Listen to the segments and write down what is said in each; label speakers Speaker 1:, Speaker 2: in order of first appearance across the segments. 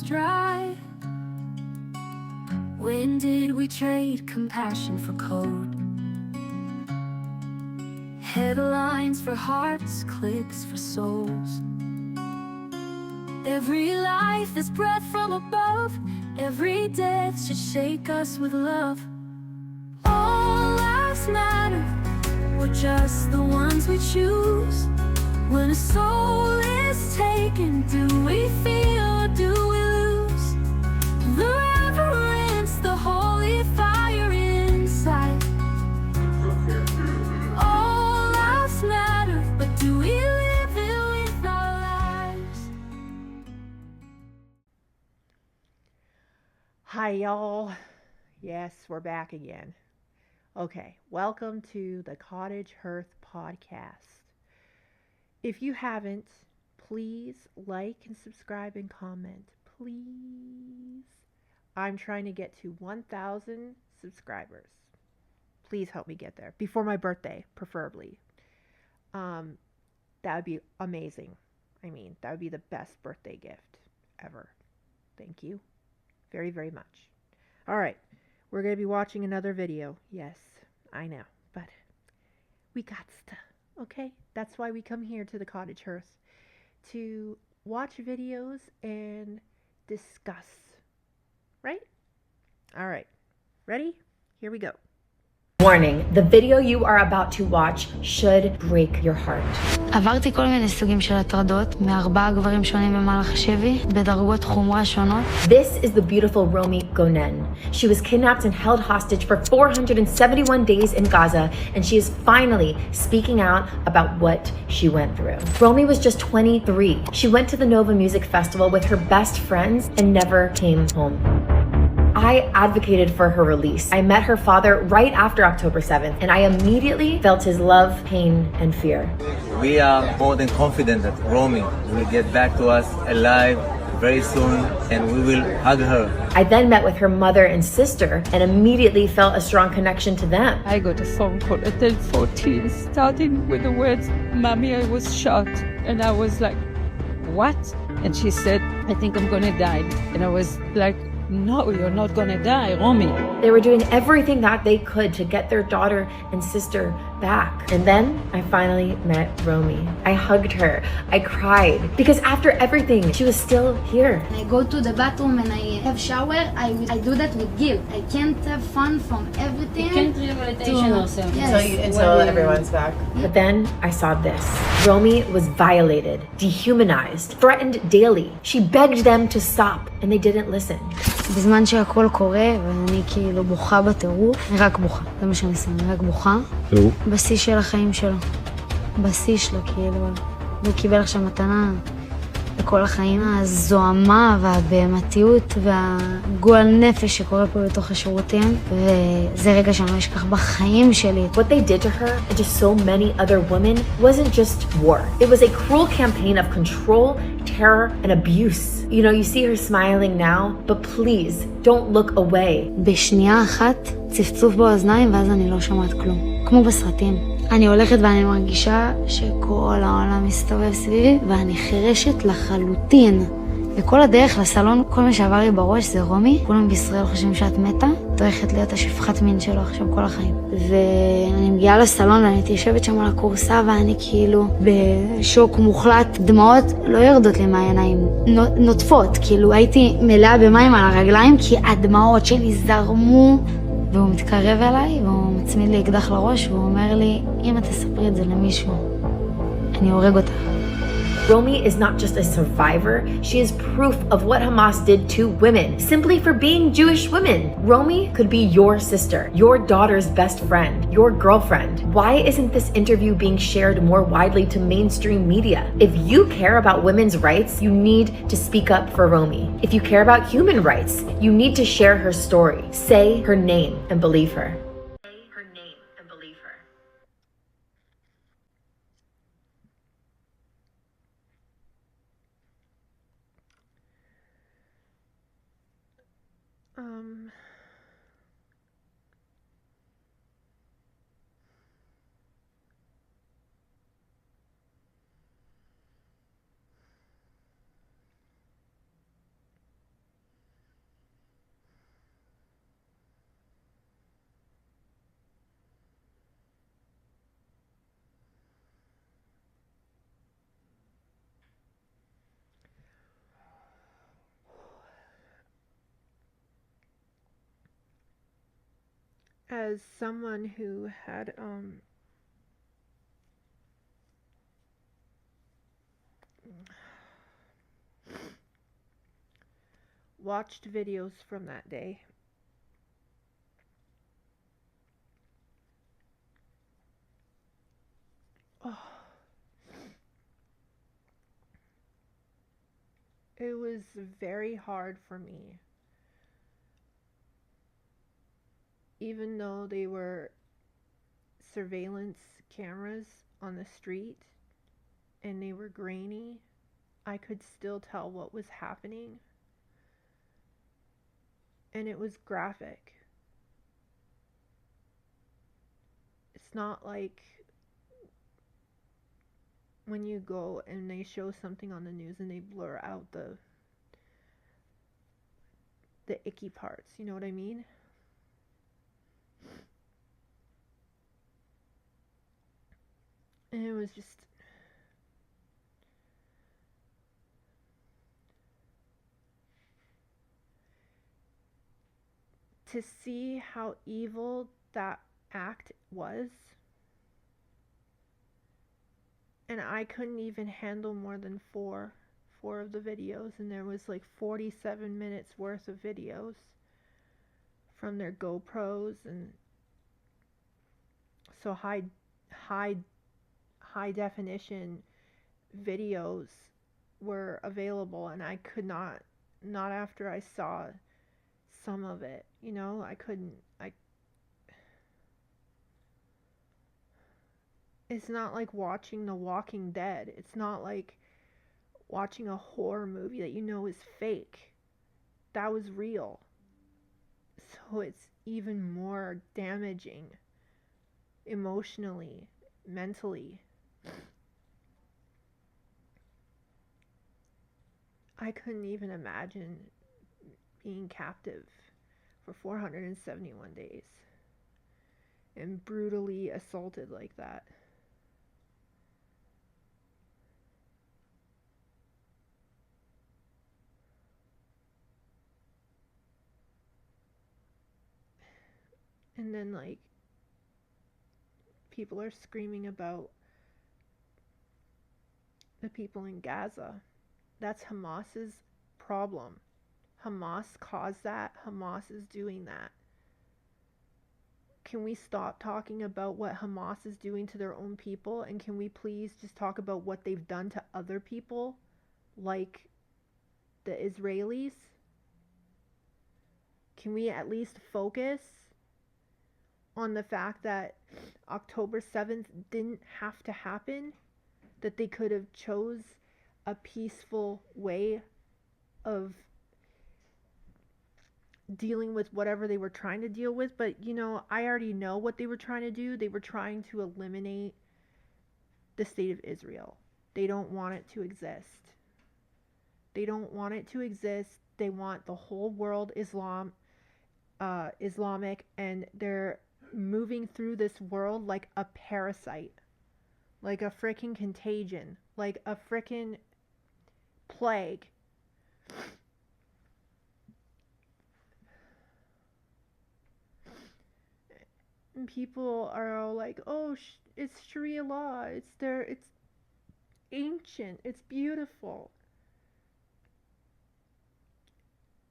Speaker 1: dry? When did we trade compassion for code? Headlines for hearts, clicks for souls. Every life is breath from above. Every death should shake us with love. All lives matter, we're just the ones we choose. When a soul is taken, do we feel or do we lose? The reverence, the holy fire inside. All lives matter, but do we live it with our lives?
Speaker 2: Hi y'all. Yes, we're back again. Okay, welcome to the Cottage Hearth podcast. If you haven't, please like and subscribe and comment. Please. I'm trying to get to 1,000 subscribers. Please help me get there. Before my birthday, preferably. That would be amazing. I mean, that would be the best birthday gift ever. Thank you very, very much. All right, we're going to be watching another video. Yes, I know, but we got to, okay? That's why we come here to the Cottage Hearth, to watch videos and discuss, right? All right, ready? Here we go.
Speaker 3: Warning, the video you are about to watch should break your heart.
Speaker 4: עברתי כל מיני סוגים של הטרדות, מ4 גברים שונים במהלך השבי, בדרגות חומרה שונות.
Speaker 3: This is the beautiful Romy Gonen. She was kidnapped and held hostage for 471 days in Gaza, and she is finally speaking out about what she went through. Romy was just 23. She went to the Nova Music Festival with her best friends and never came home. I advocated for her release. I met her father right after October 7th, and I immediately felt his love, pain, and fear.
Speaker 5: We are more than confident that Romy will get back to us alive very soon, and we will hug her.
Speaker 3: I then met with her mother and sister and immediately felt a strong connection to them.
Speaker 6: I got a phone call at 10:14 starting with the words, "Mommy, I was shot." And I was like, "What?" And she said, "I think I'm gonna die." And I was like, "No, you're not gonna die, Romy."
Speaker 3: They were doing everything that they could to get their daughter and sister back. And then I finally met Romy. I hugged her. I cried. Because after everything, she was still here.
Speaker 4: I go to the bathroom and I have shower. I do that with guilt. I can't have fun from everything.
Speaker 7: You can't rehabilitation yourself.
Speaker 4: Yes.
Speaker 8: Until everyone's back.
Speaker 3: But then I saw this. Romy was violated, dehumanized, threatened daily. She begged them to stop, and they didn't listen.
Speaker 4: בזמן שהכל קורה, ואני כאילו בוכה בטירוף, אני רק בוכה. זה מה שאני עושה, אני רק בוכה. בשיא של החיים שלו. בשיא שלו, כאילו. הוא קיבל עכשיו מתנה לכל החיים. הזוהמה והבהמתיות והגועל נפש שקורה פה בתוך השירותים. וזה רגע שאני לא אשכח בחיים שלי.
Speaker 3: What they did to her and to so many other women wasn't just war. It was a cruel campaign of control, terror, and abuse. You know, you see her smiling now, but please don't look away.
Speaker 4: בשנייה אחת צפצוף באוזניים ואז אני לא שומעת כלום. כמו בסרטים. אני הולכת ואני מרגישה שכל העולם מסתובב סביבי ואני חרשת לחלוטין. וכל הדרך לסלון, כל מה שעבר לי בראש זה רומי. כולם בישראל חושבים שאת מתה, את הולכת להיות השפחת מין שלו עכשיו כל החיים. ואני מגיעה לסלון ואני יושבת שם על הקורסה ואני כאילו בשוק מוחלט. דמעות לא יורדות לי מהעיניים, נוטפות. כאילו הייתי מלאה במים על הרגליים כי הדמעות שלי זרמו. והוא מתקרב אליי והוא מצמיד לי אקדח לראש והוא אומר לי, אם את תספרי את זה למישהו, אני הורג אותך.
Speaker 3: Romy is not just a survivor, she is proof of what Hamas did to women, simply for being Jewish women. Romy could be your sister, your daughter's best friend, your girlfriend. Why isn't this interview being shared more widely to mainstream media? If you care about women's rights, you need to speak up for Romy. If you care about human rights, you need to share her story. Say her name and believe her. Say her name and believe her.
Speaker 2: as someone who had watched videos from that day, it was very hard for me, even though they were surveillance cameras on the street and they were grainy, I could still tell what was happening, and it was graphic. It's not like when you go and they show something on the news and they blur out the icky parts, you know what I mean? And it was just to see how evil that act was. And I couldn't even handle more than four of the videos, and there was like 47 minutes worth of videos from their GoPros, and so high definition videos were available, and I could not after I saw some of it, you know, I couldn't. It's not like watching The Walking Dead. It's not like watching a horror movie that you know is fake. That was real. So it's even more damaging emotionally, mentally. I couldn't even imagine being captive for 471 days and brutally assaulted like that. And then, like, people are screaming about the people in Gaza. That's Hamas's problem. Hamas caused that. Hamas is doing that. Can we stop talking about what Hamas is doing to their own people, and can we please just talk about what they've done to other people, like the Israelis? Can we at least focus on the fact that October 7th didn't have to happen, that they could have chose a peaceful way of dealing with whatever they were trying to deal with? But, you know, I already know what they were trying to do. They were trying to eliminate the state of Israel. They don't want it to exist. They don't want it to exist. They want the whole world Islamic, and they're moving through this world like a parasite, like a freaking contagion, like a freaking plague. And people are all like, oh, it's Sharia law, it's ancient, it's beautiful.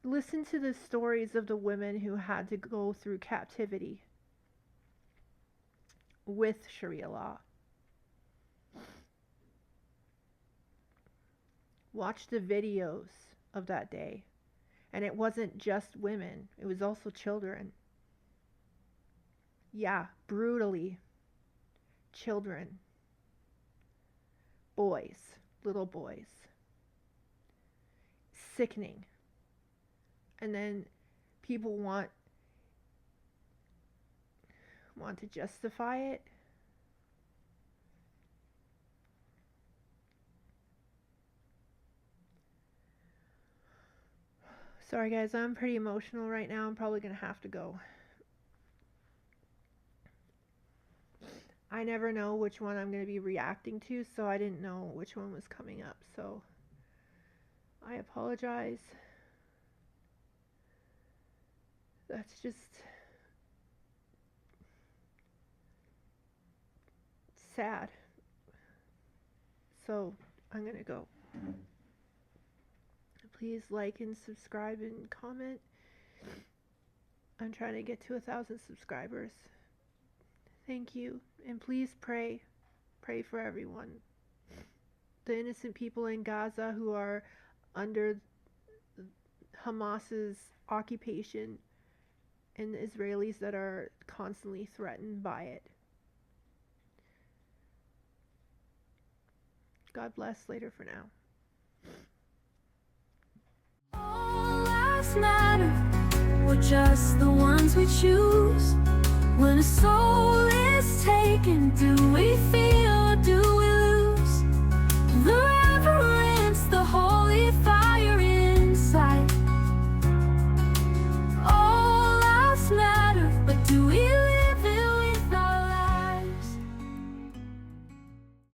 Speaker 2: Listen to the stories of the women who had to go through captivity with Sharia law. Watch the videos of that day. And it wasn't just women, it was also children. Yeah, brutally. Children. Boys. Little boys. Sickening. And then people want to justify it. Sorry guys, I'm pretty emotional right now. I'm probably going to have to go. I never know which one I'm going to be reacting to, so I didn't know which one was coming up. So I apologize. That's just sad. So I'm gonna go. Please like and subscribe and comment. I'm trying to get to 1,000 subscribers. Thank you. And please pray. Pray for everyone. The innocent people in Gaza who are under Hamas's occupation, and the Israelis that are constantly threatened by it. God bless. Later for now.
Speaker 1: All lives matter. We're just the ones we choose. When a soul is taken, do we feel